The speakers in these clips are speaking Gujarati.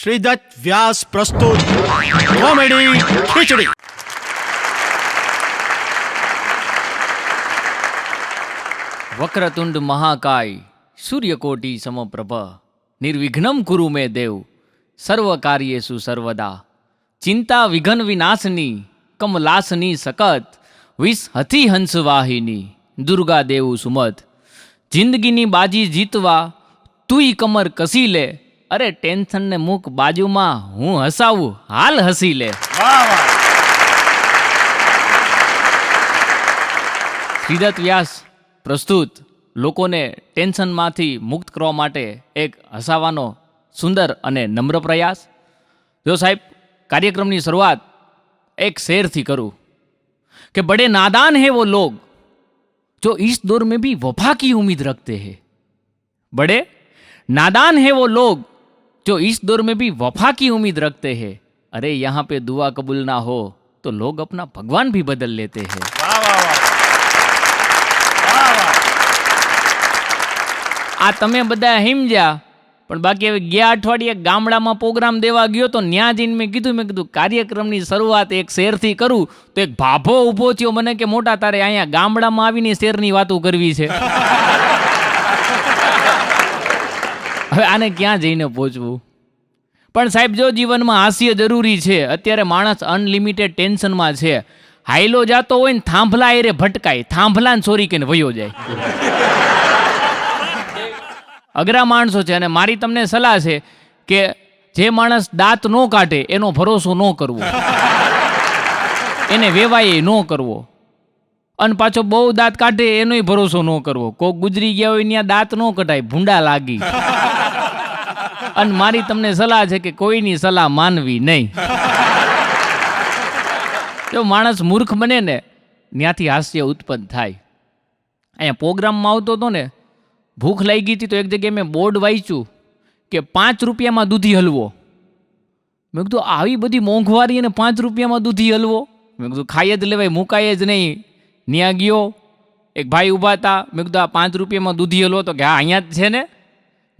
શ્રીદત્ત વ્યાસ પ્રસ્તુત કોમેડી ખીચડી. વક્રતુંડ મહાકાય સૂર્યકોટિ સમપ્રભ નિર્વિઘ્નમ કુરુ મે દેવ સર્વ કાર્યેષુ સર્વદા ચિંતા વિઘ્ન વિનાશની કમલાસની સકત વિષ હથી હંસવાહિની દુર્ગા દેવ સુમત જિંદગીની બાજી જીતવા તુંય કમર કસી લે અરે ટેન્શનને મૂક બાજુમાં હું હસાવું હાલ હસી લે. શ્રીદત્ત વ્યાસ પ્રસ્તુત લોકોને ટેન્શનમાંથી મુક્ત કરવા માટે એક હસાવાનો સુંદર અને નમ્ર પ્રયાસ. જો સાહેબ કાર્યક્રમની શરૂઆત એક શેરથી કરું कि बड़े नादान हैं वो लोग जो इस दौर में भी वफा की उम्मीद रखते हैं. बड़े नादान हैं वो लोग जो इस दौर में भी वफा की उम्मीद रखते हैं. अरे यहाँ पे दुआ कबूल ना हो तो लोग अपना भगवान भी बदल लेते हैं. આ તમે બધા હિમજ્યા પણ બાકી હવે ગયા અઠવાડિયે ગામડામાં પ્રોગ્રામ દેવા ગયો તો ન્યા જઈને મેં કીધું કાર્યક્રમની શરૂઆત એક શેરથી કરું તો એક ભાભો ઊભો થયો મને કે મોટા તારે અહીંયા ગામડામાં આવીને શેરની વાતો કરવી છે. હવે આને ક્યાં જઈને પહોંચવું? પણ સાહેબ જો જીવનમાં હાસ્ય જરૂરી છે. અત્યારે માણસ અનલિમિટેડ ટેન્શનમાં છે. હાઈલો જાતો હોય ને થાંભલા એરે ભટકાય, થાંભલાને ચોરી કરીને વયો જાય. અઘરા માણસો છે અને મારી તમને સલાહ છે કે જે માણસ દાંત ન કાઢે એનો ભરોસો ન કરવો, એને વેવાય ન કરવો, અને પાછો બહુ દાંત કાઢે એનોય ભરોસો ન કરવો. કોક ગુજરી ગયા હોય ત્યાં દાંત ન કઢાય, ભૂંડા લાગી. અને મારી તમને સલાહ છે કે કોઈની સલાહ માનવી નહીં. જો માણસ મૂર્ખ બને ને ત્યાંથી હાસ્ય ઉત્પન્ન થાય. અહીંયા પ્રોગ્રામમાં આવતો હતો ને, ભૂખ લાગી હતી તો એક જગ્યાએ મેં બોર્ડ વાંચ્યું કે 5 રૂપિયામાં દૂધી હલવો. મેં કીધું આવી બધી મોંઘવારી અને 5 રૂપિયામાં દૂધી હલવો? મેં કીધું ખાઈ જ લેવાય, મુકાય જ નહીં. ત્યાં ગયો, એક ભાઈ ઊભા હતા. મેં કીધું આ 5 રૂપિયામાં દૂધી હલવો? તો કે હા અહીંયા જ છે ને.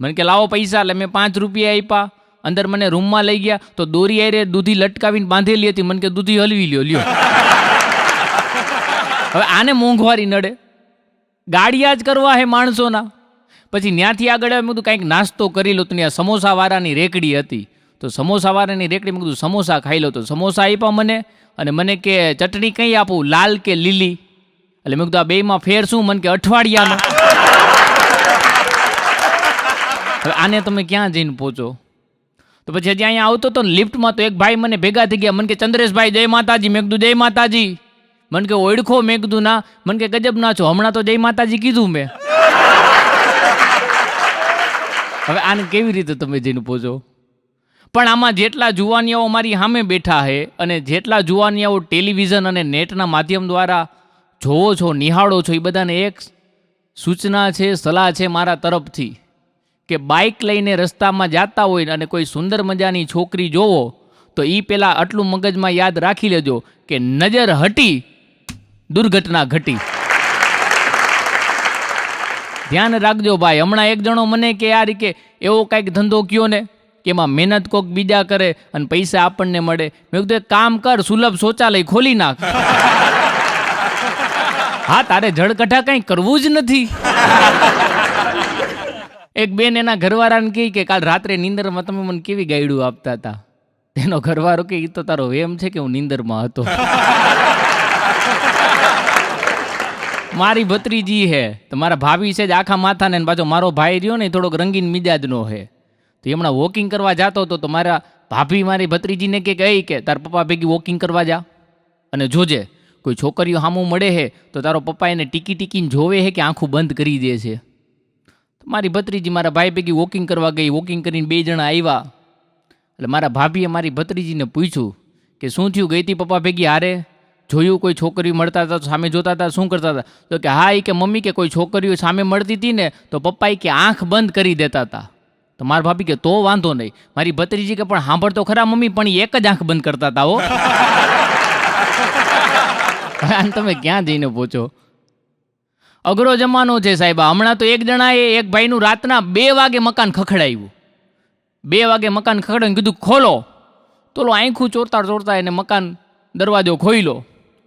મને કે લાવો પૈસા. એટલે મેં 5 રૂપિયા આપ્યા. અંદર મને રૂમમાં લઈ ગયા તો દોરી આરે દૂધી લટકાવીને બાંધેલી હતી. મને કે દૂધી હલવી લ્યો. હવે આને મોંઘવારી નડે? ગાડિયા જ કરવા હે માણસોના. પછી ત્યાંથી આગળ મેં કીધું કંઈક નાસ્તો કરી લો. તો ત્યાં સમોસાવાળાની રેકડી હતી. તો સમોસાવાળાની રેકડી મેં કીધું સમોસા ખાઈ લો. તો સમોસા આપ્યા મને, અને મને કે ચટણી કઈ આપું, લાલ કે લીલી? એટલે મેં કીધું આ બેમાં ફેર શું? મને કે અઠવાડિયાનો. હવે આને તમે ક્યાં જઈને પહોંચો? તો પછી હજી અહીંયા આવતો હતો ને લિફ્ટમાં, તો એક ભાઈ મને ભેગા થઈ ગયા. મને કે ચંદ્રેશભાઈ જય માતાજી. મેં કીધું જય માતાજી. મને કે ઓળખો? મેં કીધું ના. મને કે ગજબ ના છો, હમણાં તો જય માતાજી કીધું મેં. હવે આને કેવી રીતે તમે જઈને પહોંચો? પણ આમાં જેટલા જુવાનિયાઓ મારી સામે બેઠા છે અને જેટલા જુવાનિયાઓ ટેલિવિઝન અને નેટના માધ્યમ દ્વારા જોવો છો, નિહાળો છો, એ બધાને એક સૂચના છે, સલાહ છે મારા તરફથી કે બાઇક લઈને રસ્તામાં જતા હોય અને કોઈ સુંદર મજાની છોકરી જોવો તો એ પહેલાં આટલું મગજમાં યાદ રાખી લેજો કે નજર હટી દુર્ઘટના ઘટી. ધ્યાન રાખજો ભાઈ. હમણાં એક જણો મને કે યાર કે એવો કાંઈક ધંધો કયો ને કે એમાં મહેનત કોક બીજા કરે અને પૈસા આપણને મળે. મેં કીધું એક કામ કર, સુલભ શૌચાલય ખોલી નાખ. હા, તારે જળકઢા કંઈ કરવું જ નથી. એક બેન એના ઘરવાળાને કહે કે કાલ રાત્રે નીંદરમાં તમે મને કેવી ગાયડું આપતા હતા. એનો ઘરવાળો કે એ તો તારો વેમ છે કે હું નીંદરમાં હતો. મારી ભત્રીજી હે તો મારા ભાભી છે જ આખા માથાને, પાછો મારો ભાઈ રહ્યો ને થોડોક રંગીન મિજાજનો હે. તો હમણાં વોકિંગ કરવા જતો હતો તો મારા ભાભી મારી ભત્રીજીને કે ગઈ કે તાર પપ્પા ભેગી વોકિંગ કરવા જા, અને જોજે કોઈ છોકરીઓ સામું મળે હે તો તારો પપ્પા એને ટીકીને જોવે હે કે આંખું બંધ કરી દે છે. તો મારી ભત્રીજી મારા ભાઈ ભેગી વોકિંગ કરવા ગઈ. વોકિંગ કરીને 2 જણા આવ્યા. એટલે મારા ભાભીએ મારી ભત્રીજીને પૂછ્યું કે શું થયું, ગઈ હતી પપ્પા ભેગી હારે? જોયું કોઈ છોકરીઓ મળતા હતા સામે જોતા હતા, શું કરતા હતા? તો કે હા, એ કે મમ્મી કે કોઈ છોકરીઓ સામે મળતી હતી ને તો પપ્પા કે આંખ બંધ કરી દેતા હતા. તો મારા ભાભી કે તો વાંધો નહીં. મારી ભત્રીજી કે પણ સાંભળ તો ખરા મમ્મી, પણ એક જ આંખ બંધ કરતા હતા. હો, આને તમે ક્યાં જઈને પહોંચો? અઘરો જમાનો છે સાહેબ. હમણાં તો એક જણાએ એક ભાઈનું રાતના 2 વાગે મકાન ખખડાવ્યું. 2 વાગે મકાન ખખડ્યું, કીધું ખોલો. તો ઓલો આંખું ચોરતા ચોરતા એને મકાન દરવાજો ખોઈલો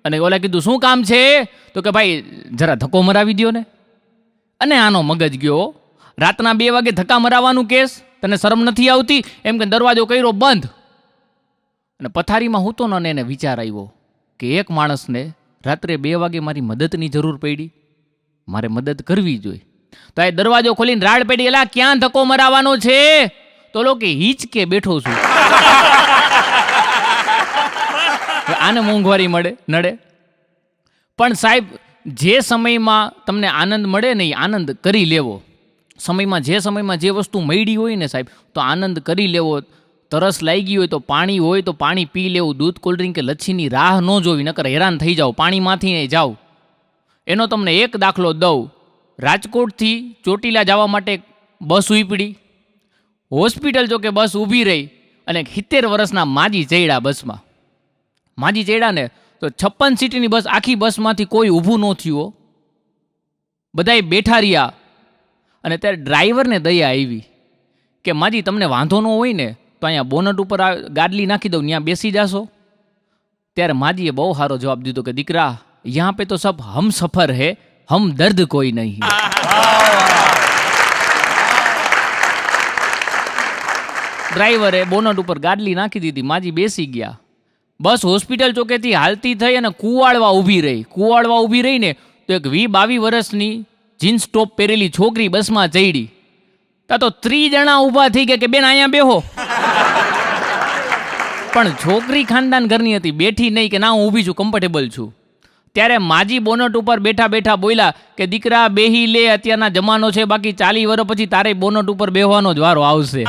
અને ઓલા કીધું શું કામ છે? તો કે ભાઈ જરા ધક્કો મરાવી દ્યો ને. અને આનો મગજ ગયો, રાતના 2 વાગે ધક્કા મરાવવાનું કેસ, તને શરમ નથી આવતી? એમ કે દરવાજો કર્યો બંધ. અને પથારીમાં હૂતો ને એને વિચાર આવ્યો કે એક માણસને રાત્રે 2 વાગે મારી મદદની જરૂર પડી, મારે મદદ કરવી જોઈએ. તો એ દરવાજો ખોલીને રાડ પેડી, એલા ક્યાં ધક્કો મરાવવાનો છે? તો લોકો હિંચકે બેઠો છું. આને મોંઘવારી નડે. પણ સાહેબ, જે સમયમાં તમને આનંદ મળે ને એ આનંદ કરી લેવો. જે સમયમાં જે વસ્તુ મળી હોય ને સાહેબ, તો આનંદ કરી લેવો. તરસ લાગી હોય તો પાણી પી લેવું. દૂધ, કોલ્ડ્રિંક કે લચ્છીની રાહ ન જોવી, નકર હેરાન થઈ જાઓ, પાણીમાંથી નહીં જાઓ. એનો તમને એક દાખલો દઉં. રાજકોટથી ચોટીલા જવા માટે બસ ઉપડી, હોસ્પિટલ જો કે બસ ઊભી રહી અને 70 વર્ષના માજી ચડ્યા બસમાં. માજી ચડ્યા ને તો 56 સીટની બસ, આખી બસમાંથી કોઈ ઊભું ન થયું, બધાય બેઠા રહ્યા. અને ત્યારે ડ્રાઈવરને દયા આવી કે માજી તમને વાંધો ન હોય ને તો અહીંયા બોનટ ઉપર ગાડલી નાખી દઉં, ત્યાં બેસી જાશો. ત્યારે માજીએ બહુ સારો જવાબ દીધો કે દીકરા, યહાં પે તો સબ હમ સફર હે, હમ દર્દ કોઈ નહીં. ડ્રાઈવરે બોનટ ઉપર ગાડલી નાખી દીધી, માજી બેસી ગયા. બસ હોસ્પિટલ ચોકેથી હાલતી થઈ અને કુવાડવા ઊભી રહી ને તો એક 22 વર્ષની જીન્સ ટોપ પહેરેલી છોકરી બસમાં ચડી. તો 3 જણા ઊભા થઈ ગયા કે બેન અહીંયા બેહો. પણ છોકરી ખાનદાન ઘરની હતી, બેઠી નહીં કે ના હું ઊભી છું, કમ્ફર્ટેબલ છું. ત્યારે માજી બોનટ ઉપર બેઠા બેઠા બોલ્યા કે દીકરા બેહી લે, અત્યારના જમાનો છે, બાકી 40 વર્ષ પછી તારે બોનટ ઉપર બેહવાનો જ વારો આવશે.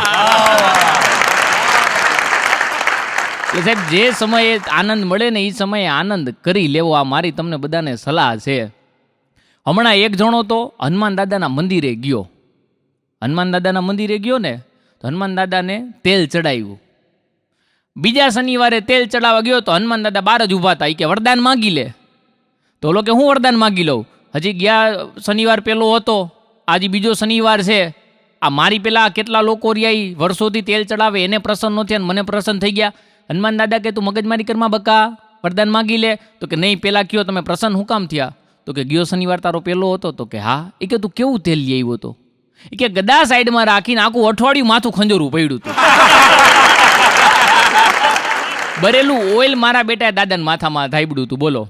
એટલે સાહેબ, જે સમયે આનંદ મળે ને એ સમયે આનંદ કરી લેવો. આ મારી તમને બધાને સલાહ છે. હમણાં એક જણો તો હનુમાન દાદાના મંદિરે ગયો. ને તો હનુમાન દાદાને તેલ ચડાવ્યું. બીજા શનિવારે તેલ ચડાવવા ગયો તો હનુમાન દાદા બહાર જ ઊભા હતા. કે વરદાન માગી લે. તો ઓલો કે હું વરદાન માગી લઉં? હજી ગયા શનિવાર પેલો હતો, આજે બીજો શનિવાર છે. આ મારી પેલા કેટલા લોકો રહ્યા વર્ષોથી તેલ ચડાવે, એને પ્રસન્ન ન થયા ને મને પ્રસન્ન થઈ ગયા. હનુમાન દાદા કે તું મગજમારી કરમાં બકા, વરદાન માગી લે. તો કે નહીં, પેલા કયો તમે પ્રસન્ન હું કામ થયા? તો કે ગયો શનિવાર તારો પેલો હતો. તો કે હા. એ કે તું કેવું તેલ લઈ આવ્યો હતો? એ કે ગદા સાઈડમાં રાખીને આખું અઠવાડિયું માથું ખંજોરું પડ્યું હતું. બરેલું ઓઇલ મારા બેટાએ દાદાને માથામાં ધાઈબડું હતું. બોલો.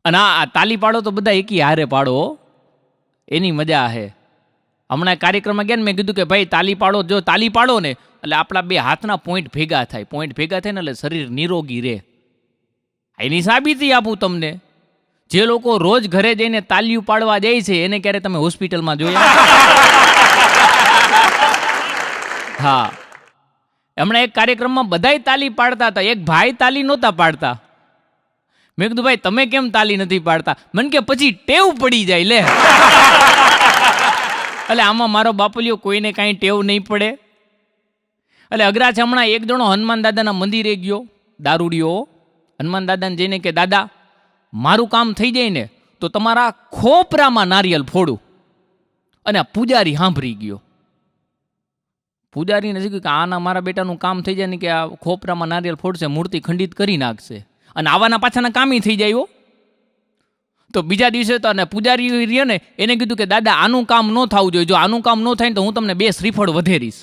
અને આ તાલી પાડો તો બધા એકી હારે પાડો, એની મજા હે. હમણાં કાર્યક્રમમાં ગયા ને મેં કીધું કે ભાઈ તાલી પાડો, જો તાલી પાડો ને એટલે આપણા 2 હાથના પોઈન્ટ ભેગા થાય ને એટલે શરીર નિરોગી રહે. એની સાબિતી આપું તમને. જે લોકો રોજ ઘરે જઈને તાલીઓ પાડવા જાય છે એને ક્યારે તમે હોસ્પિટલમાં જોયા? હા, હમણાં એક કાર્યક્રમમાં બધાય તાલી પાડતા હતા, એક ભાઈ તાલી નહોતા પાડતા. મેં કીધું ભાઈ તમે કેમ તાલી નથી પાડતા? મને કે પછી ટેવ પડી જાય લે. એટલે આમાં મારો બાપલિયો કોઈને કાંઈ ટેવ નહીં પડે. એટલે અઘરા છે. હમણાં એક જણો હનુમાન દાદાના મંદિરે ગયો, દારૂડિયો. હનુમાન દાદાને જઈને કે દાદા મારું કામ થઈ જાય ને તો તમારા ખોપરામાં નારિયેલ ફોડું. અને પૂજારી સાંભળી ગયો. પૂજારીને શીખ્યું કે આના મારા બેટાનું કામ થઈ જાય ને કે આ ખોપરામાં નારિયેલ ફોડશે, મૂર્તિ ખંડિત કરી નાખશે અને આવાના પાછાના કામી થઈ જાય. તો બીજા દિવસે તો અને પૂજારી રહ્યો ને એને કીધું કે દાદા આનું કામ ન થવું જોઈએ, જો આનું કામ ન થાય ને તો હું તમને 2 શ્રીફળ વધેરીશ.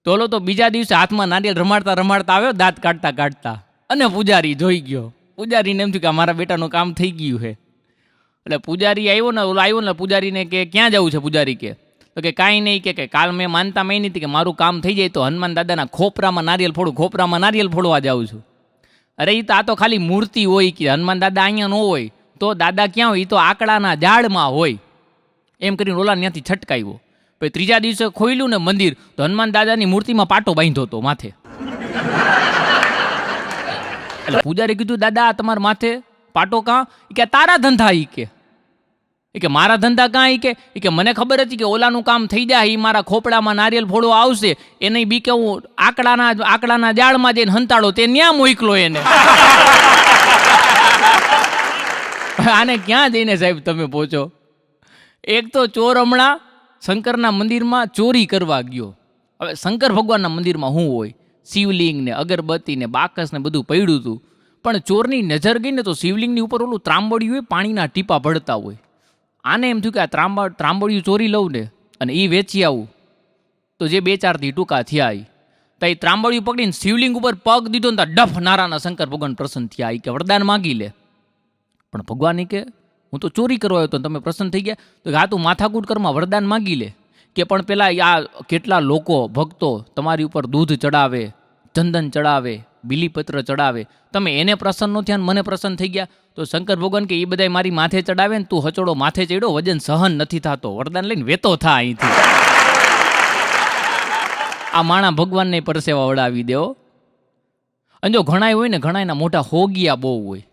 તો ઓલો તો બીજા દિવસે હાથમાં નારિયેળ રમાડતા આવ્યો, દાંત કાઢતા અને પૂજારી જોઈ ગયો. પૂજારીને એમ થયું કે મારા બેટાનું કામ થઈ ગયું છે. એટલે પૂજારી આવ્યો ને પૂજારીને કે ક્યાં જવું છે? પૂજારી કે તો કે કાંઈ નહીં, કે કાલ મેં માનતા મેં નથી કે મારું કામ થઈ જાય તો હનુમાન દાદાના ખોપરામાં નારિયેલ ફોડવા જાઉં છું. અરે એ તો આ તો ખાલી મૂર્તિ હોય, કે હનુમાન દાદા અહીંયા ન હોય તો દાદા ક્યાં હોય? એ તો આકડાના ઝાડમાં હોય. એમ કરીને ઓલા ત્યાંથી છટકાવ્યો. પછી ત્રીજા દિવસે ખોલ્યું ને મંદિર તો હનુમાન દાદાની મૂર્તિમાં પાટો બાંધ્યો હતો માથે. એટલે પૂજારી કીધું દાદા તમારા માથે પાટો કાં? કે તારા ધંધા. એ કે મારા ધંધા કાં? એ કે મને ખબર હતી કે ઓલાનું કામ થઈ જાય, એ મારા ખોપડામાં નારિયેલ ફોડવા આવશે, એને બી કે હું આકડાના ઝાડમાં જઈને હંતાડો, તે ન્યા મોકલો એને. આને ક્યાં જઈને સાહેબ તમે પહોંચો? એક તો ચોર હમણાં શંકરના મંદિરમાં ચોરી કરવા ગયો. હવે શંકર ભગવાનના મંદિરમાં શું હોય? શિવલિંગ ને અગરબત્તી ને બાકસ ને બધું પડ્યું હતું. પણ ચોરની નજર ગઈ ને તો શિવલિંગની ઉપર ઓલું ત્રાંબડિયું હોય, પાણીના ટીપા પડતા હોય. આને એમ થયું કે આ ત્રાંબડિયું ચોરી લઉં ને અને એ વેચી આવું તો જે 2-4 દી ટૂંકા થયા. તો એ ત્રાંબડિયું પકડીને શિવલિંગ ઉપર પગ દીધો ને તો ડફ નારાના શંકર ભગવાન પ્રસન્ન થયા. કે વરદાન માગી લે. પણ ભગવાન કે હું તો ચોરી કરવા આવ્યો તો તમે પ્રસન્ન થઈ ગયા? તો હા તું માથાકૂટ કરમાં વરદાન માગી લે. કે પણ પેલા આ કેટલા લોકો ભક્તો તમારી ઉપર દૂધ ચડાવે, ચંદન ચડાવે, બીલીપત્ર ચડાવે, તમે એને પ્રસન્ન ન થયા, મને પ્રસન્ન થઈ ગયા. તો શંકર ભગવાન કે એ બધા મારી માથે ચડાવે ને તું હચોડો માથે ચડ્યો, વજન સહન નથી થતો, વરદાન લઈને વેતો થા અહીંથી. આ માણા ભગવાનને પરસેવા વડાવી દેવો. અને જો ઘણાય હોય ને, ઘણા એના મોટા હોગિયા બહુ હોય,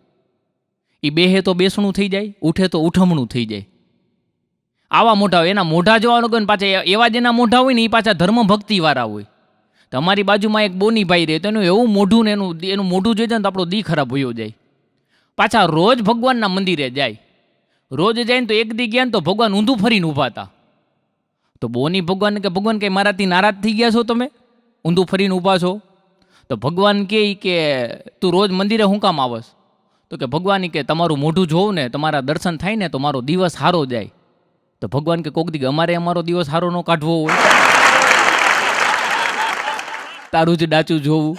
એ બેહે તો બેસણું થઈ જાય, ઉઠે તો ઉઠમણું થઈ જાય. આવા મોઢા હોય, એના મોઢા જોવાનું કહે ને પાછા એવા જ એના મોઢા હોય ને એ પાછા ધર્મ ભક્તિવાળા હોય. તો અમારી બાજુમાં એક બોનીભાઈ રહે, તો એનું એવું મોઢું ને એનું મોઢું જોઈ જાય ને તો આપણો દી ખરાબ હોયો જાય. પાછા રોજ ભગવાનના મંદિરે જાય. રોજ જાય ને તો એક દી ગયા ને તો ભગવાન ઊંધું ફરીને ઊભા હતા. તો બોની ભગવાન કે ભગવાન કે મારાથી નારાજ થઈ ગયા છો, તમે ઊંધું ફરીને ઊભા છો? તો ભગવાન કે તું રોજ મંદિરે હું કામ આવસ? તો કે ભગવાન કે તમારું મોઢું જોઉં ને, તમારા દર્શન થાય ને તો મારો દિવસ સારો જાય. તો ભગવાન કે કોક દી અમારે અમારો દિવસ સારો ન કાઢવો હોય, તારું જ ડાચું જોવું.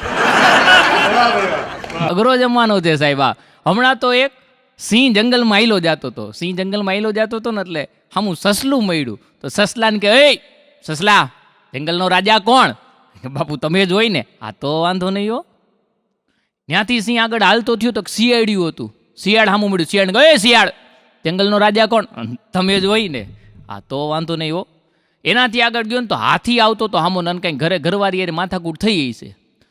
અઘરો જમાનો છે સાહેબ. હમણાં તો એક સિંહ જંગલમાં આયલો જતો હતો. સિંહ જંગલમાં આયલો જતો હતો ને એટલે હમું સસલું મળ્યું. તો સસલાને કે એ સસલા, જંગલનો રાજા કોણ? બાપુ તમે જ હોય ને. આ તો વાંધો નહીં હો. ત્યાંથી સિંહ આગળ હાલતો થયો તો શિયાળિયું હતું. શિયાળ સામું મળ્યું. શિયાળ ગયો એ શિયાળ, જંગલનો રાજા કોણ? તમે જ હોય ને. આ તો વાંધો નહીં હો. એનાથી આગળ ગયો ને તો હાથી આવતો તો હામો નન કંઈ ઘરવાળી એ માથાકૂટ થઈ ગઈ છે.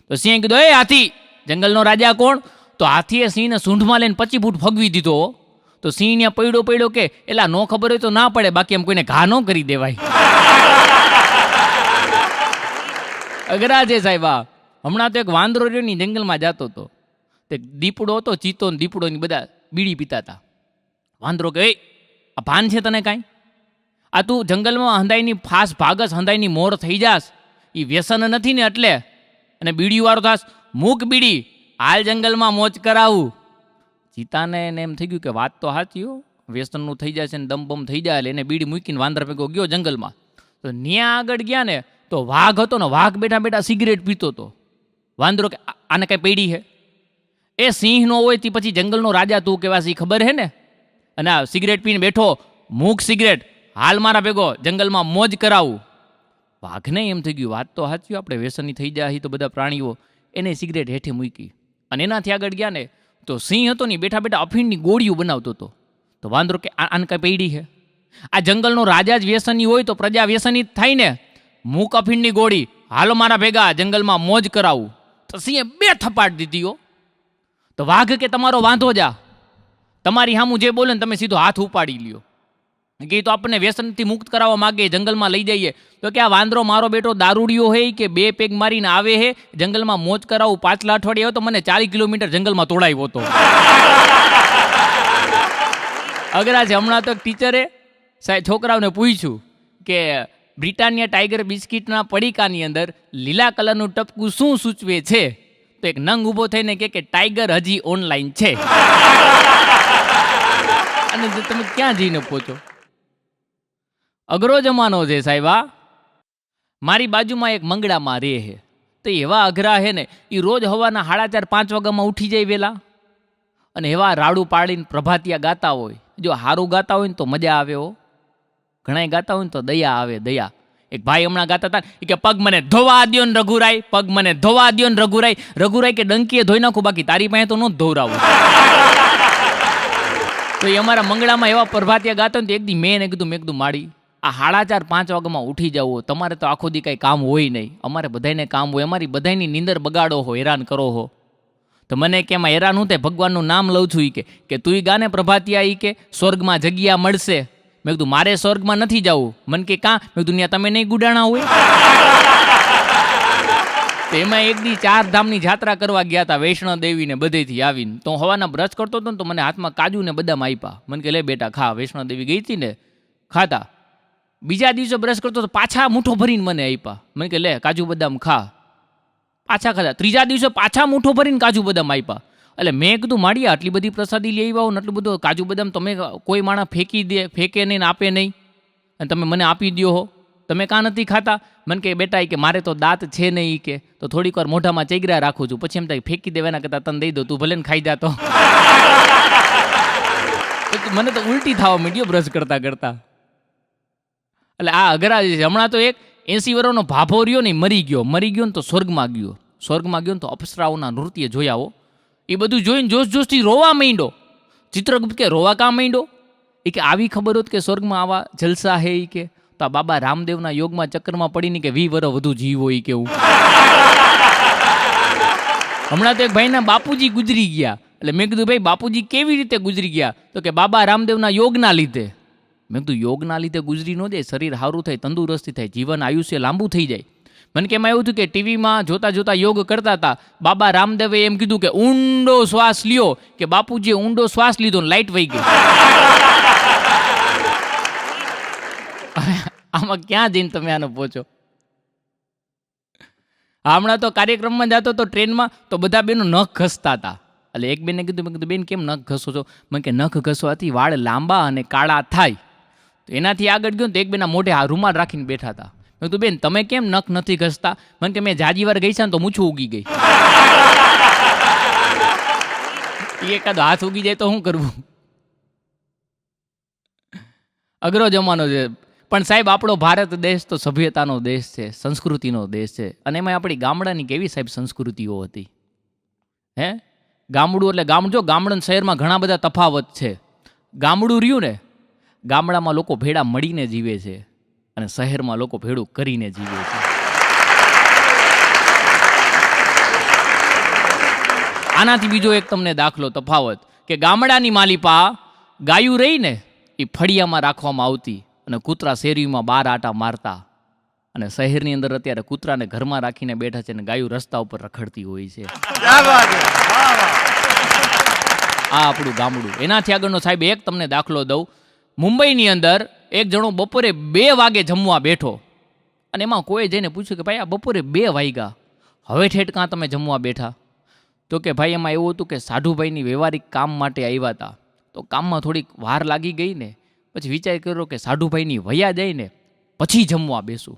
તો સિંહે કીધું એ હાથી, જંગલનો રાજા કોણ? તો હાથીએ સિંહને સૂંઢમાં લઈને 25 ફૂટ ફગવી દીધો. તો સિંહ ત્યાં પડ્યો કે એલા નો ખબર હોય તો ના પડે, બાકી એમ કોઈને ઘા ન કરી દેવાય. અઘરા છે સાહેબ. હમણાં તો એક વાંદરો રહ્યો ની જંગલમાં જતો હતો. તે દીપડો હતો, ચીતો ને દીપડો ની બધા બીડી પીતા હતા. વાંદરો કે આ ભાન છે તને કાંઈ? આ તું જંગલમાં હંધાઈની ફાસ ભાગસ, હંધાઈની મોર થઈ જાસ, એ વ્યસન નથી ને એટલે, અને બીડી વાળો થાસ, મૂક બીડી, હાલ જંગલમાં મોજ કરાવું. ચીતાને એને એમ થઈ ગયું કે વાત તો સાચી હો, વ્યસનનું થઈ જાય છે ને દમ થઈ જાય. એટલે એને બીડી મૂકીને વાંદર ભેગો ગયો જંગલમાં. તો ન્યા આગળ ગયા ને તો વાઘ હતો ને, વાઘ બેઠા બેઠા સિગરેટ પીતો હતો. વાંદરો કે આને કઈ પડી હે? એ સિંહ નો હોય તે પછી જંગલનો રાજા તું કેવાસ એ ખબર હે ને? અને આ સિગરેટ પીને બેઠો, મૂક સિગરેટ, હાલ મારા ભેગો જંગલમાં મોજ કરાવું. વાઘને એમ થઈ ગયું વાત તો સાચી, આપણે વ્યસની થઈ જાય તો બધા પ્રાણીઓ. એને સિગરેટ હેઠે મૂકી અને એનાથી આગળ ગયા ને તો સિંહ હતો ને બેઠા બેઠા અફીણની ગોળીઓ બનાવતો હતો. તો વાંદરો કે આને કઈ પડી છે? આ જંગલનો રાજા જ વ્યસની હોય તો પ્રજા વ્યસની જ થાય ને. મૂક અફીણની ગોળી, હાલો મારા ભેગા જંગલમાં મોજ કરાવું. તો સિંહે 2 થપાટ દીધી હો. તો વાઘ કે તમારો વાંધો જા, તમારી સામું જે બોલે ને તમે સીધો હાથ ઉપાડી લ્યો. કે તો આપણને વ્યસનથી મુક્ત કરાવવા માગે, જંગલમાં લઈ જઈએ. તો કે આ વાંદરો મારો બેટો દારૂડિયો હે કે 2 પેગ મારીને આવે હે, જંગલમાં મોજ કરાવું. 5 અઠવાડિયે તો મને 40 કિલોમીટર જંગલમાં તોડાવ્યો હતો. અઘરા છે. હમણાં તો ટીચરે છોકરાઓને પૂછ્યું કે બ્રિટાનિયા ટાઈગર બિસ્કિટના પડીકાની અંદર લીલા કલરનું ટપકું શું સૂચવે છે? તો એક નંગ ઊભો થઈને કે ટાઈગર હજી ઓનલાઈન છે. અને તમે ક્યાં જઈને પહોંચો? અઘરો જમાનો છે સાહેબ. મારી બાજુમાં એક મંગળામાં રહે છે. તો એવા અઘરા છે ને, એ રોજ હવાના 4:30-5 વાગ્યામાં ઉઠી જાય વહેલા, અને એવા રાડું પાડીને પ્રભાતિયા ગાતા હોય. જો સારું ગાતા હોય ને તો મજા આવે હો. ઘણા ગાતા હોય ને તો દયા આવે, દયા. એક ભાઈ હમણાં ગાતા હતા કે પગ મને ધોવા દ્યો ને રઘુરાય, પગ મને ધોવા દ્યો ને રઘુરાય. રઘુરાય કે ડંકીએ ધોઈ નાખું, બાકી તારી પાસે તો ન ધોવરાવું. તો એ અમારા મંગળામાં એવા પ્રભાતિયા ગાતા હોય ને, એક દી મેં કીધું માડી આ 4:30-5 વાગ્યામાં ઉઠી જવું, તમારે તો આખો દી કંઈ કામ હોય નહીં, અમારે બધાને કામ હોય, અમારી બધાની નીંદર બગાડો હો, હેરાન કરો હો. તો મને કે એમાં હેરાન હું તે ભગવાનનું નામ લઉં છું કે તું ગાને પ્રભાતિયા કે સ્વર્ગમાં જગ્યા મળશે. મેં કીધું મારે સ્વર્ગમાં નથી જવું. મને કે કાં? મેં કીધું ત્યાં તમે નહીં ગુડાણા હોય. તો એમાં એક દી 4 ધામની જાત્રા કરવા ગયા હતા, વૈષ્ણવ દેવી ને બધેથી આવીને. તો હું હવાના બ્રશ કરતો હતો ને તો મને હાથમાં કાજુ ને બદામ આપ્યા. મને કે લે બેટા ખા. વૈષ્ણવ દેવી ગઈ હતી ને, ખાતા બીજા દિવસે બ્રશ કરતો તો પાછા મૂઠો ભરીને મને આપ્યા. મને કે લે કાજુ બદામ ખા. પાછા ખાધા. ત્રીજા દિવસે પાછા મૂઠો ભરીને કાજુ બદામ આપ્યા. એટલે મેં કીધું માળિયા આટલી બધી પ્રસાદી લઈ આવ્યા ને આટલું બધું કાજુ બદામ તમે કોઈ માણસ ફેંકે નહીં ને આપે નહીં અને તમે મને આપી દો હો, તમે કાં નથી ખાતા? મને કે બેટા કે મારે તો દાંત છે નહીં કે તો થોડીક વાર મોઢામાં ચેગરા રાખું છું, પછી એમ થાય ફેંકી દેવાના કરતાં તને દઈ દો, તું ભલે ને ખાઈ જાતો. મને તો ઉલટી થવા માંડ્યો બ્રશ કરતા કરતા. એટલે આ અઘરા છે. હમણાં તો એક 80 વર્ષનો ભાભો રહ્યો ને મરી ગયો ને તો સ્વર્ગમાં ગયો ને તો અપ્સરાઓના નૃત્ય જોયા હો. એ બધું જોઈને જોશથી રોવા માંડ્યો. ચિત્રગુપ્ત કે રોવા કાં માંડ્યો? એ કે આવી ખબર હોત કે સ્વર્ગમાં આવા જલસા હે એ કે તો આ બાબા રામદેવના યોગમાં ચક્કરમાં પડીને કે 20 વર્ષ વધુ જીવો એ કેવું. હમણાં તો એક ભાઈના બાપુજી ગુજરી ગયા. એટલે મેં કીધું ભાઈ બાપુજી કેવી રીતે ગુજરી ગયા? તો કે બાબા રામદેવના યોગના લીધે. મેં કીધું યોગના લીધે ગુજરી ન જાય, શરીર સારું થાય, તંદુરસ્તી થાય, જીવન આયુષ્ય લાંબુ થઈ જાય. મને કે એમાં એવું થયું કે ટીવીમાં જોતા જોતા યોગ કરતા હતા. બાબા રામદેવે એમ કીધું કે ઊંડો શ્વાસ લ્યો, કે બાપુજીએ ઊંડો શ્વાસ લીધો ને લાઈટ વહી ગઈ. આમાં ક્યાં જઈને તમે આને પહોંચો? હમણાં તો કાર્યક્રમમાં જતો તો ટ્રેનમાં તો બધા બેનો નખ ઘસતા હતા. એટલે એક બેને કીધું, મેં કીધું બેન કેમ નખ ઘસો છો? મને કે નખ ઘસવાથી વાળ લાંબા અને કાળા થાય. તો એનાથી આગળ ગયો તો એક બેના મોઢે આ રૂમાલ રાખીને બેઠા હતા. મેં કીધું બેન તમે કેમ નખ નથી ઘસતા? મને કે મેં જાજી વાર ગઈ છે ને તો મૂછું ઉગી ગઈ. એકાદો હાથ ઉગી જાય તો શું કરવું? અઘરો જમાનો છે. પણ સાહેબ આપણો ભારત દેશ તો સભ્યતાનો દેશ છે, સંસ્કૃતિનો દેશ છે. અને એમાં આપણી ગામડાની કેવી સાહેબ સંસ્કૃતિઓ હતી હે. ગામડું એટલે જો ગામડા શહેરમાં ઘણા બધા તફાવત છે. ગામડું રહ્યું ને, ગામડામાં લોકો ભેડા મળીને જીવે છે અને શહેરમાં લોકો ભેડું કરીને જીવે છે. આનાથી બીજો એક તમને દાખલો તફાવત કે ગામડાની માલિપા ગાયું રહી ને એ ફળિયામાં રાખવામાં આવતી અને કૂતરા શેરીમાં 12 આટા મારતા. અને શહેરની અંદર અત્યારે કૂતરાને ઘરમાં રાખીને બેઠા છે અને ગાયું રસ્તા ઉપર રખડતી હોય છે. આ આપણું ગામડું. એનાથી આગળનો સાહેબ એક તમને દાખલો દઉં. મુંબઈની અંદર એક જણો બપોરે 2 વાગે જમવા બેઠો અને એમાં કોઈ જઈને પૂછ્યું કે ભાઈ આ બપોરે 2 વાગ્યા, હવે ઠેઠ કાં તમે જમવા બેઠા? તો કે ભાઈ એમાં એવું હતું કે સાઢુભાઈની વ્યવહારિક કામ માટે આવ્યા હતા, તો કામમાં થોડીક વાર લાગી ગઈ ને પછી વિચાર કર્યો કે સાઢુભાઈની વયા જાય ને પછી જમવા બેસું.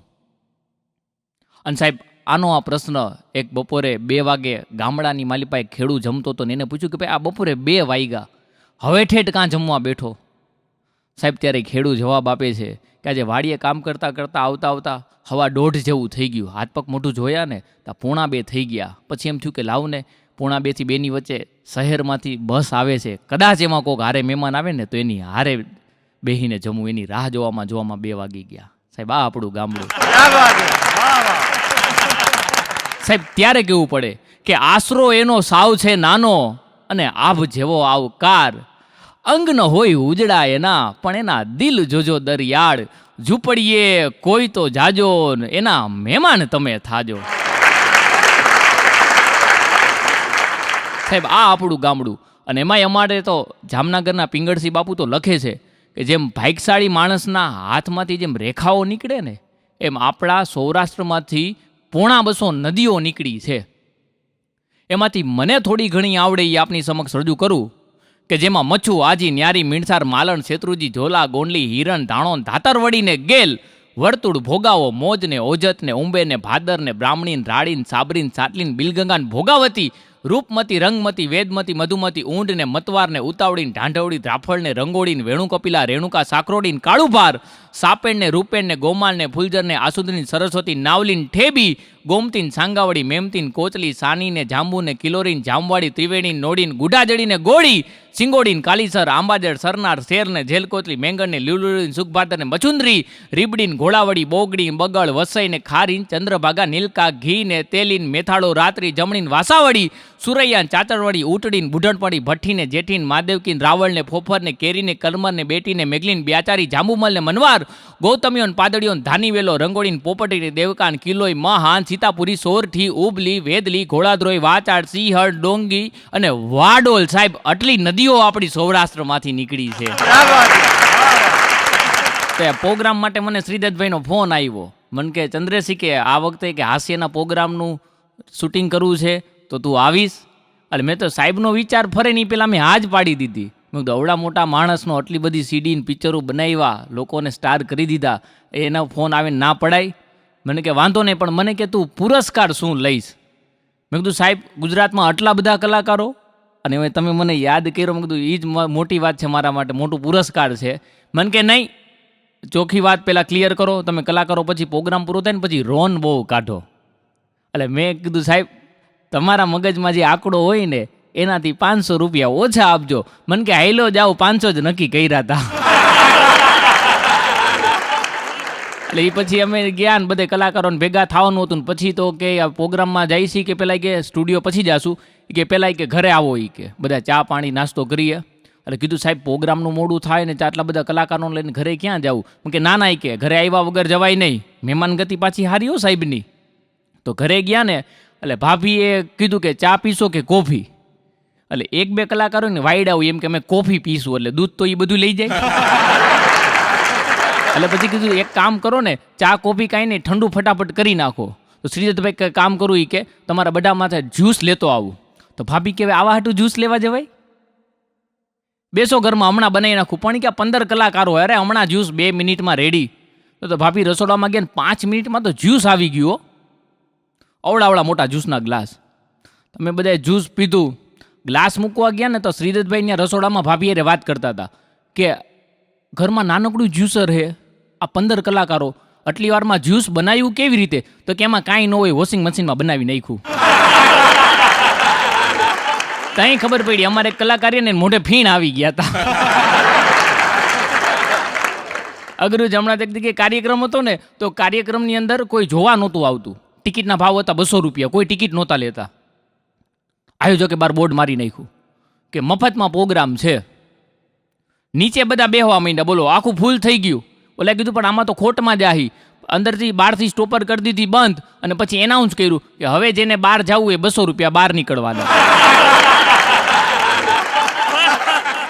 અને સાહેબ આનો આ પ્રશ્ન એક બપોરે 2 વાગે ગામડાની માલિપાએ ખેડૂ જમતો હતો ને એને પૂછ્યું કે ભાઈ આ બપોરે 2 વાગ્યા, હવે ઠેઠ કાં જમવા બેઠો? સાહેબ ત્યારે ખેડૂ જવાબ આપે છે કે આજે વાડીએ કામ કરતાં કરતાં આવતા 1:30 જેવું થઈ ગયું. હાથ પગ મોઢું જોયા ને તો 1:45 થઈ ગયા. પછી એમ થયું કે લાવ ને 1:45 થી 2ની વચ્ચે શહેરમાંથી બસ આવે છે, કદાચ એમાં કોઈક હારે મહેમાન આવે ને તો એની હારે બેહીને જમવું, એની રાહ જોવામાં 2 વાગી ગયા. સાહેબ આ આપણું ગામડું. સાહેબ ત્યારે કેવું પડે કે આશરો એનો સાવ છે નાનો અને આભ જેવો આવકાર, અંગ ન હોય ઉજળા એના પણ એના દિલ જોજો દરિયાળ, ઝૂંપડીએ કોઈ તો જાજો એના મહેમાન તમે થાજો. સાહેબ આ આપણું ગામડું. અને એમાંય અમારે તો જામનગરના પિંગળસિંહ બાપુ તો લખે છે કે જેમ ભાગ્યશાળી માણસના હાથમાંથી જેમ રેખાઓ નીકળે ને એમ આપણા સૌરાષ્ટ્રમાંથી 250 નદીઓ નીકળી છે. એમાંથી મને થોડી ઘણી આવડે એ આપની સમક્ષ રજૂ કરું કે જેમાં મચ્છુ, આજી, ન્યારી, મીણસાર, માલણ, શેત્રુજી, ઝોલા, ગોંડલી, હિરણ, ધાણો, ધાતરવડીને ગેલ, વર્તુળ, ભોગાવો, મોજને, ઓજતને, ઉંબેને, ભાદરને, બ્રાહ્મણીન, રાડીન, સાબરીન, સાટલીન, બિલગંગાન, ભોગાવતી, રૂપમતી, રંગમતી, વેદમતી, મધુમતી, ઊંડને, મતવારને, ઉતાવળીને, ઢાંઢવડી, ધ્રાફળને, રંગોળીને, વેણુકપિલા, રેણુકા, સાકરોડીને, કાળુભાર, સાપેણને, રૂપેણને, ગોમાલને, ફૂલજરને, આસુદરીને, સરસ્વતી, નાવલીન, ઠેબી, ગોમતીન, સાંગાવડી, મેમતીન, કોચલી, સાનીને, જાંબુને, કિલોરીન, જામવાડી, ત્રિવેણીન, નોડીન, ગુડાજડીને, ગોળી, સિંગોડીન, કાલીસર, આંબાજડ, સરનાર, શેરને, જેલકોચલી, મેંગણને, લીલુડીન, સુખભાદરને, મચુંદરી, રીબડીન, ઘોડાવડી, બોગડી, બગળ, વસઈને, ખારીન, ચંદ્રભાગા, નીલકા, ઘીને, તેલીન, મેથાળો, રાત્રી, જમણીન, વાસાવડી, સુરૈયાન, ચાચરવાડી, ઉટડીન, બુઢણપડી, ભઠ્ઠીને, જેઠીન, માદેવકીન, રાવળને, ફોફરને, કેરીને, કલમરને, બેટીને, મેઘલીન, બ્યાચારી, જાંબુમલને, મનવાર, ગૌતમીઓન, પાદળીઓન, ધાનીવેલો, રંગોળીન, પોપટીને, દેવકાન, કિલોઈ, મહાન, સીતાપુરી, સોરઠી, ઉબલી, વેદલી, ઘોડાદ્રોઈ, વાચાડ, સિંહળ, ડોંગી અને વાડોલ. સાહેબ આટલી નદીઓ આપણી સૌરાષ્ટ્રમાંથી નીકળી છે. તો એ પ્રોગ્રામ માટે મને શ્રીદત્તભાઈનો ફોન આવ્યો. મને કે ચંદ્રેશી કે આ વખતે કે હાસ્યના પ્રોગ્રામનું શૂટિંગ કરવું છે તો તું આવીશ. એટલે મેં તો સાહેબનો વિચાર ફરે નહીં પહેલાં મેં હાજ પાડી દીધી. મેં કીધું અવડા મોટા માણસનો આટલી બધી સીડી પિક્ચરો બનાવ્યા, લોકોને સ્ટાર કરી દીધા, એના ફોન આવે ના પડાય. મને કે વાંધો નહીં, પણ મને કે તું પુરસ્કાર શું લઈશ? મેં કીધું સાહેબ ગુજરાતમાં આટલા બધા કલાકારો અને હવે તમે મને યાદ કર્યો. મેં કીધું એ જ મોટી વાત છે મારા માટે, મોટું પુરસ્કાર છે. મને કે નહીં, ચોખ્ખી વાત પહેલાં ક્લિયર કરો, તમે કલાકારો પછી પ્રોગ્રામ પૂરો થાય ને પછી રોન બહુ કાઢો. એટલે મેં કીધું સાહેબ તમારા મગજમાં જે આંકડો હોય ને એનાથી 500 રૂપિયા ઓછા આપજો. મને કે હાઈલો જાઓ, 500 જ નક્કી કર્યા હતા. એટલે એ પછી અમે ગયા ને બધે કલાકારોને ભેગા થવાનું હતું ને પછી તો કે આ પ્રોગ્રામમાં જાય છે કે પહેલાં કે સ્ટુડિયો પછી જાશું કે પહેલાં કે ઘરે આવો એ કે બધા ચા પાણી નાસ્તો કરીએ. એટલે કીધું સાહેબ પ્રોગ્રામનું મોડું થાય ને આટલા બધા કલાકારોને લઈને ઘરે ક્યાં જવું? કે ના ના, કે ઘરે આવ્યા વગર જવાય નહીં, મહેમાન ગતિ પાછી હારી હો સાહેબની. તો ઘરે ગયા ને એટલે ભાભીએ કીધું કે ચા પીશો કે કોફી? એટલે 1-2 કલાકારોને વાયડા હોય એમ કે અમે કોફી પીશું, એટલે દૂધ તો એ બધું લઈ જાય. એટલે પછી કીધું એક કામ કરો ને, ચા કોફી કાંઈ નહીં, ઠંડુ ફટાફટ કરી નાખો. તો શ્રીદત્તભાઈ કામ કરું એ કે તમારા બધા માથે જ્યુસ લેતો આવું. તો ભાભી કહેવાય આવા હાટું જ્યુસ લેવા જવાય? બેસો ઘરમાં, હમણાં બનાવી નાખું. પણ કે 15 કલાકારો, અરે હમણાં જ્યુસ 2 મિનિટમાં રેડી. તો ભાભી રસોડામાં ગયા ને 5 મિનિટમાં તો જ્યુસ આવી ગયું. અવડા મોટા જ્યુસના ગ્લાસ. તમે બધાએ જ્યુસ પીધું, ગ્લાસ મૂકવા ગયા ને તો શ્રીદત્તભાઈ ત્યાં રસોડામાં ભાભી અરે વાત કરતા હતા કે ઘરમાં નાનકડું જ્યુસર છે, આ 15 કલાકારો, આટલી વારમાં જ્યુસ બનાવ્યું કેવી રીતે? તો કે એમાં કાંઈ ન હોય, વોશિંગ મશીનમાં બનાવી નાખ્યું. ત્યાં ખબર પડી અમારે કલાકારીને મોઢે ફીણ આવી ગયા હતા. અઘરું હમણાં એક જગ્યાએ કાર્યક્રમ હતો ને, તો કાર્યક્રમની અંદર કોઈ જોવા નહોતું આવતું. ટિકિટના ભાવ હતા 200 રૂપિયા, કોઈ ટિકિટ નહોતા લેતા. આયોજકે બાર બોર્ડ મારી નાખ્યું કે મફતમાં પ્રોગ્રામ છે. નીચે બધા બેહવા માંડ્યા, બોલો આખું ફૂલ થઈ ગયું. ઓલા કીધું પણ આમાં તો ખોટમાં જાહી. અંદરથી બહારથી સ્ટોપર કરી દીધી બંધ, અને પછી એનાઉન્સ કર્યું કે હવે જેને બહાર જવું એ 200 રૂપિયા બહાર નીકળવાના.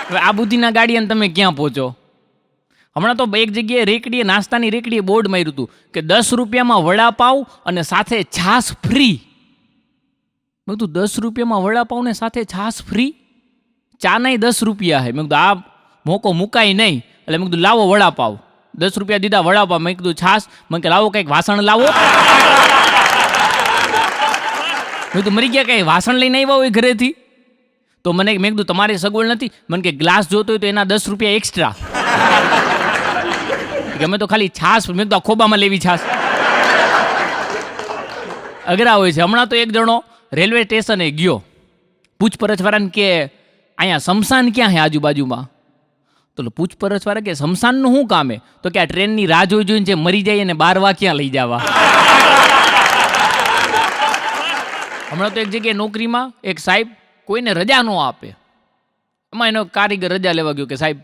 હવે આ બુદ્ધિના ગાડીએ તમે ક્યાં પહોંચો? હમણાં તો એક જગ્યાએ રેકડીએ, નાસ્તાની રેકડીએ બોર્ડ માર્યું હતું કે 10 રૂપિયામાં વડાપાવ અને સાથે છાશ ફ્રી. મેં કીધું 10 રૂપિયામાં વડાપાવ ને સાથે છાશ ફ્રી? ચા નહીં 10 રૂપિયા હે. મેં કીધું આ મોકો મુકાય નહીં. એટલે મેં કીધું લાવો વડાપાવ. 10 રૂપિયા દીધા વડાપાવ. મેં કીધું છાશ? મેં કે લાવો કંઈક વાસણ લાવો. મેં કીધું મરી ગયા કંઈ વાસણ લઈને આવ્યા હોય ઘરેથી? તો મેં કીધું તમારી સગવડ નથી? મને કે ગ્લાસ જોતો હોય તો એના 10 રૂપિયા એક્સ્ટ્રા. અમે તો ખાલી છાશ. મેં કીધું ખોબામાં લેવી છાશ? અઘરા હોય છે. હમણાં તો એક જણો રેલવે સ્ટેશને ગયો, પૂછપરછવાળાને કે અહીંયા શમશાન ક્યાં છે આજુબાજુમાં? તો પૂછપરછવાળા કે શમશાનનું શું કામ હે? તો કે આ ટ્રેનની રાહ જોઈને જે મરી જાય એને બારવા ક્યાં લઈ જવા? હમણાં તો એક જગ્યાએ નોકરીમાં એક સાહેબ કોઈને રજા ન આપે. એમાં એનો કારીગર રજા લેવા ગયો કે સાહેબ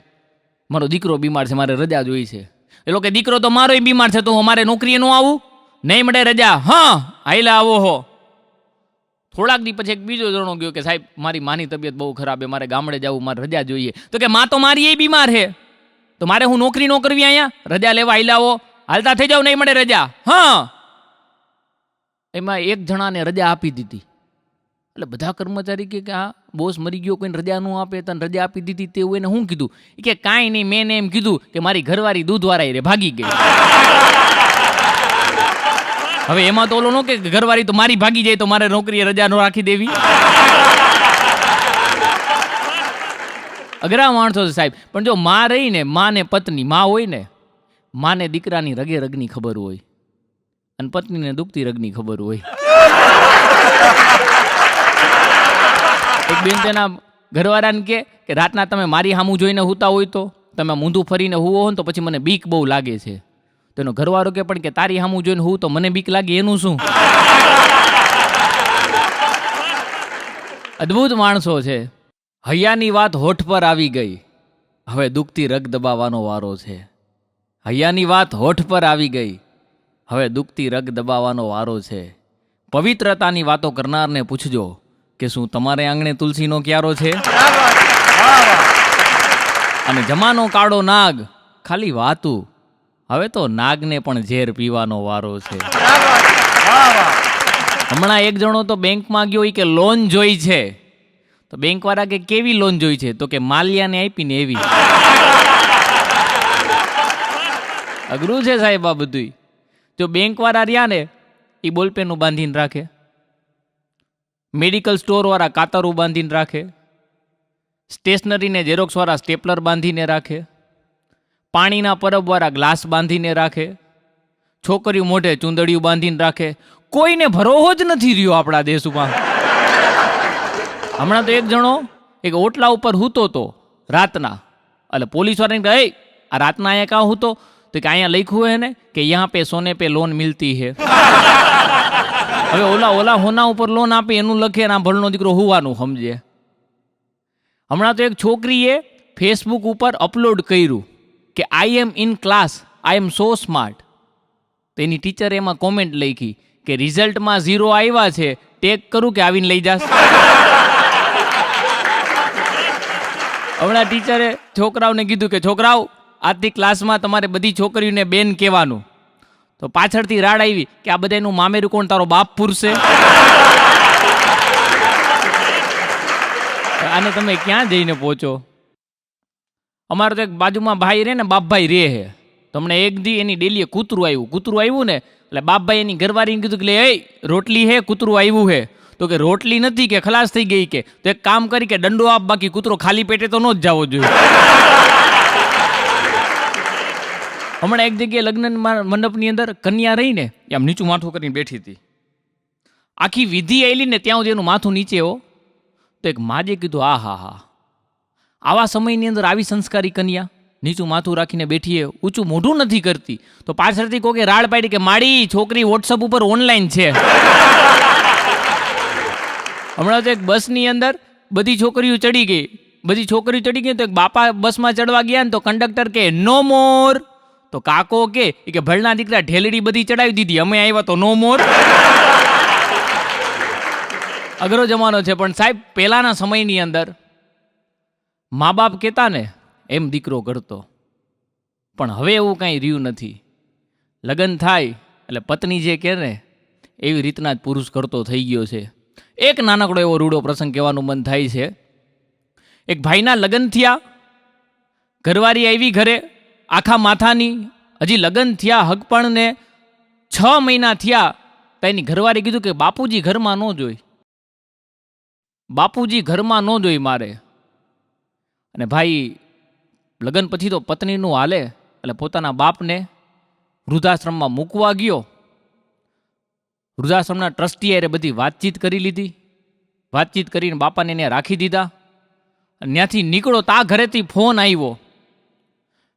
મારો દીકરો બીમાર છે, મારે રજા જોઈ છે. એ લોકો દીકરો તો મારોય બીમાર છે, તો અમારે નોકરીએ ન આવું? નહીં મળે રજા? હા હાઈલા આવો હો. થોડાક દી પછી એક બીજો જણો ગયો કે સાહેબ મારી માની તબિયત બહુ ખરાબ છે, મારે ગામડે જવું, મારે રજા જોઈએ. તો કે માં તો મારી એ બીમાર છે, તો મારે હું નોકરી ન કરવી અહીંયા? રજા લેવા હાઈલાવો, હાલતા થઈ જાવ, નહીં મળે રજા. હા. એમાં એક જણાને રજા આપી દીધી. એટલે બધા કર્મચારી કે આ બોસ મરી ગયો, કોઈને રજા ન આપે, તને રજા આપી દીધી. તેવું એને શું કીધું? કે કાંઈ નહીં, મેં એમ કીધું કે મારી ઘરવાળી દૂધવાળા રે ભાગી ગઈ. હવે એમાં તો ઓલો નો કે ઘરવાળી તો મારી ભાગી જાય તો મારે નોકરીએ રજા નો રાખી દેવી. અઘરા માણસો છે સાહેબ. પણ જો માં રહી ને, માં ને પત્ની, માં હોય ને, માને દીકરાની રગે રગની ખબર હોય અને પત્નીને દુખતી રગની ખબર હોય. એક બેન તેના ઘરવાળાને કે રાતના તમે મારી સામું જોઈને હુતા હોય તો, તમે મૂંધું ફરીને હુવો હો ને તો પછી મને બીક બહુ લાગે છે. તેનો ઘરવાળો કે પણ કે તારી સામું જોઈને હું તો મને બીક લાગે એનું શું? અદ્ભુત માણસો છે. હૈયાની વાત હોઠ પર આવી ગઈ, હવે દુખતી રગ દબાવવાનો વારો છે. હૈયાની વાત હોઠ પર આવી ગઈ, હવે દુખતી રગ દબાવવાનો વારો છે. પવિત્રતાની વાતો કરનારને પૂછજો કે શું તમારે આંગણે તુલસીનો ક્યારો છે? અને જમાનો કાળો નાગ ખાલી વાતું હવે તો નાગને પણ ઝેર પીવાનો વારો છે. હમણાં એક જણો તો બેંકમાં ગયો કે લોન જોઈ છે, તો બેંકવાળા કે કેવી લોન જોઈ છે, તો કે માલ્યાને આપીને એવી. અઘરું છે સાહેબ આ બધું. જો બેંકવાળા રહ્યા ને એ બોલપેનું બાંધીને રાખે, મેડિકલ સ્ટોરવાળા કાતરું બાંધીને રાખે, સ્ટેશનરીને ઝેરોક્સવાળા સ્ટેપલર બાંધીને રાખે, પાણીના પરબવાળા ગ્લાસ બાંધીને રાખે, છોકરીઓ મોઢે ચૂંદડિયું બાંધીને રાખે. કોઈને ભરોહો જ નથી રહ્યો આપણા દેશમાં. હમણાં તો એક જણો એક ઓટલા ઉપર હૂતો તો રાતના, એટલે પોલીસવાળાને કહે, આ રાતના અહીંયા કાં હૂતો, તો કે અહીંયા લખ્યું હે ને કે યહાં પે સોને પે લોન મિલતી હે. હવે ઓલા હોના ઉપર લોન આપે એનું લખે ને આ ભણનો દીકરો હોવાનું સમજે. હમણાં તો એક છોકરીએ ફેસબુક ઉપર અપલોડ કર્યું કે I am in class, I am so smart. તો એની ટીચરે એમાં કોમેન્ટ લખી કે રિઝલ્ટમાં 0 આવ્યા છે, ટેગ કરું કે આવીને લઈ જાશ. હમણાં ટીચરે છોકરાઓને કીધું કે છોકરાઓ આજથી ક્લાસમાં તમારે બધી છોકરીઓને બેન કહેવાનું. તો પાછળથી રાડ આવી કે આ બધાનું મામેરું કોણ, તારો બાપ પૂરશે. આને તમે ક્યાં જઈને પહોંચો. અમારે તો એક બાજુમાં ભાઈ રહે ને, બાપભાઈ રહે છે. તો હમણાં એક દી એની ડેલીએ કૂતરું આવ્યું ને, એટલે બાપભાઈ એની ઘરવાળીને કીધું કે એ રોટલી હે, કૂતરું આવ્યું હે. તો કે રોટલી નથી કે ખલાસ થઈ ગઈ કે, તો એક કામ કરી કે દંડો આપ, બાકી કૂતરો ખાલી પેટે તો ન જ જવો જોઈએ. હમણાં એક જગ્યાએ લગ્ન મંડપની અંદર કન્યા રહીને આમ નીચું માથું કરીને બેઠી હતી. આખી વિધિ આવેલી ને ત્યાં સુધી એનું માથું નીચે હો. તો એક માજે કીધું હા, આવા સમયની અંદર આવી સંસ્કારી કન્યા નીચું માથું રાખીને બેઠીએ, ઊંચું મોઢું નથી કરતી. તો પાછળથી કોકે રાડ પાડી કે માડી છોકરી વોટ્સઅપ ઉપર ઓનલાઈન છે. હમણાં તો એક બસની અંદર બધી છોકરીઓ ચડી ગઈ તો એક બાપા બસમાં ચડવા ગયા ને તો કંડક્ટર કે નો મોર. તો કાકો કે ભળના દીકરા ઢેલડી બધી ચડાવી દીધી, અમે આવ્યા તો નો મોર. અઘરો જમાનો છે. પણ સાહેબ પહેલાના સમયની અંદર મા બાપ કહેતા ને એમ દીકરો કરતો, પણ હવે એવું કાંઈ રહ્યું નથી. લગ્ન થાય એટલે પત્ની જે કહે ને એવી રીતના જ પુરુષ કરતો થઈ ગયો છે. એક નાનકડો એવો રૂડો પ્રસંગ કહેવાનું મન થાય છે. એક ભાઈના લગ્ન થયા, ઘરવાળી આવી ઘરે આખા માથાની, હજી લગ્ન થયા હગપણને 6 મહિના થયા તો એની ઘરવાળી કીધું કે બાપુજી ઘરમાં ન જોઈ મારે. અને ભાઈ લગ્ન પછી તો પત્નીનું હાલે એટલે પોતાના બાપને વૃદ્ધાશ્રમમાં મૂકવા ગયો. વૃદ્ધાશ્રમના ટ્રસ્ટીએ બધી વાતચીત કરી લીધી, વાતચીત કરીને બાપાને એને રાખી દીધા. ત્યાંથી નીકળો તા ઘરેથી ફોન આવ્યો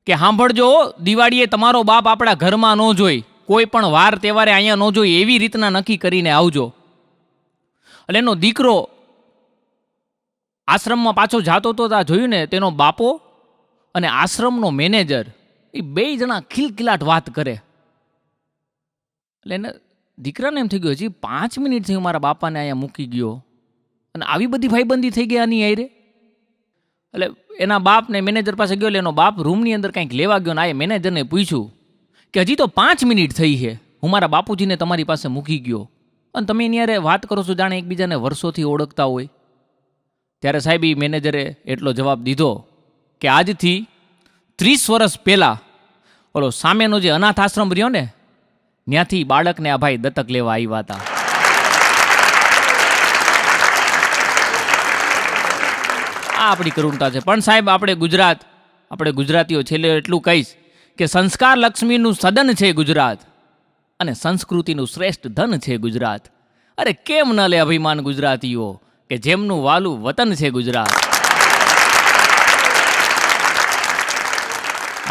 કે સાંભળજો, દિવાળીએ તમારો બાપ આપણા ઘરમાં ન જોઈ, કોઈ પણ વાર તહેવારે અહીંયા ન જોઈ, એવી રીતના નક્કી કરીને આવજો. એટલે એનો દીકરો આશ્રમમાં પાછો જાતો તો ત્યાં જોયું ને તેનો બાપો અને આશ્રમનો મેનેજર એ 2 જણા ખિલખિલાટ વાત કરે. એટલે એને દીકરાને એમ થઈ ગયું હજી 5 મિનિટ થયું મારા બાપાને અહીંયા મૂકી ગયો અને આવી બધી ભાઈબંધી થઈ ગયા આની આયરે. એટલે એના બાપને મેનેજર પાસે ગયો, એટલે એનો બાપ રૂમની અંદર કંઈક લેવા ગયો ને આ મેનેજરને પૂછ્યું કે હજી તો 5 મિનિટ થઈ છે, હું મારા બાપુજીને તમારી પાસે મૂકી ગયો અને તમે એની યારે વાત કરો છો જાણે એકબીજાને વર્ષોથી ઓળખતા હોય. ત્યારે સાહેબ એ મેનેજરે એટલો જવાબ દીધો કે આજથી 30 વર્ષ પહેલાં ઓલો સામેનો જે અનાથ આશ્રમ રહ્યો ને ત્યાંથી બાળકને આ ભાઈ દત્તક લેવા આવ્યા હતા. આ આપણી કરુણતા છે. પણ સાહેબ આપણે ગુજરાતીઓ છેલ્લે એટલું કહીશ કે સંસ્કાર લક્ષ્મીનું સદન છે ગુજરાત અને સંસ્કૃતિનું શ્રેષ્ઠ ધન છે ગુજરાત. અરે કેમ ન લે અભિમાન ગુજરાતીઓ કે જેમનું વાલું વતન છે ગુજરાત.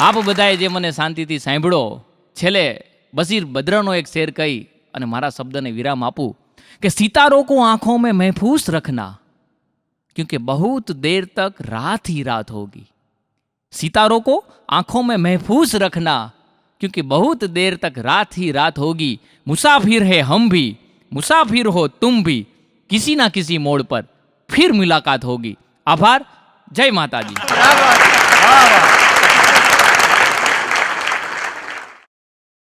આપ બધાએ જે મને શાંતિથી સાંભળો, છેલ્લે બસીર બદ્રનો એક શેર કહી અને મારા શબ્દને વિરામ આપું કે સિતારો કો આંખોं में महफूस रखना क्योंकि बहुत देर तक रात ही रात होगी. सितारों को आंखों में महफूज रखना क्योंकि बहुत देर तक रात ही रात होगी. मुसाफिर है हम भी, मुसाफिर हो तुम भी, किसी ना किसी मोड़ पर फिर मुलाकात होगी. आभार. जय माता दी.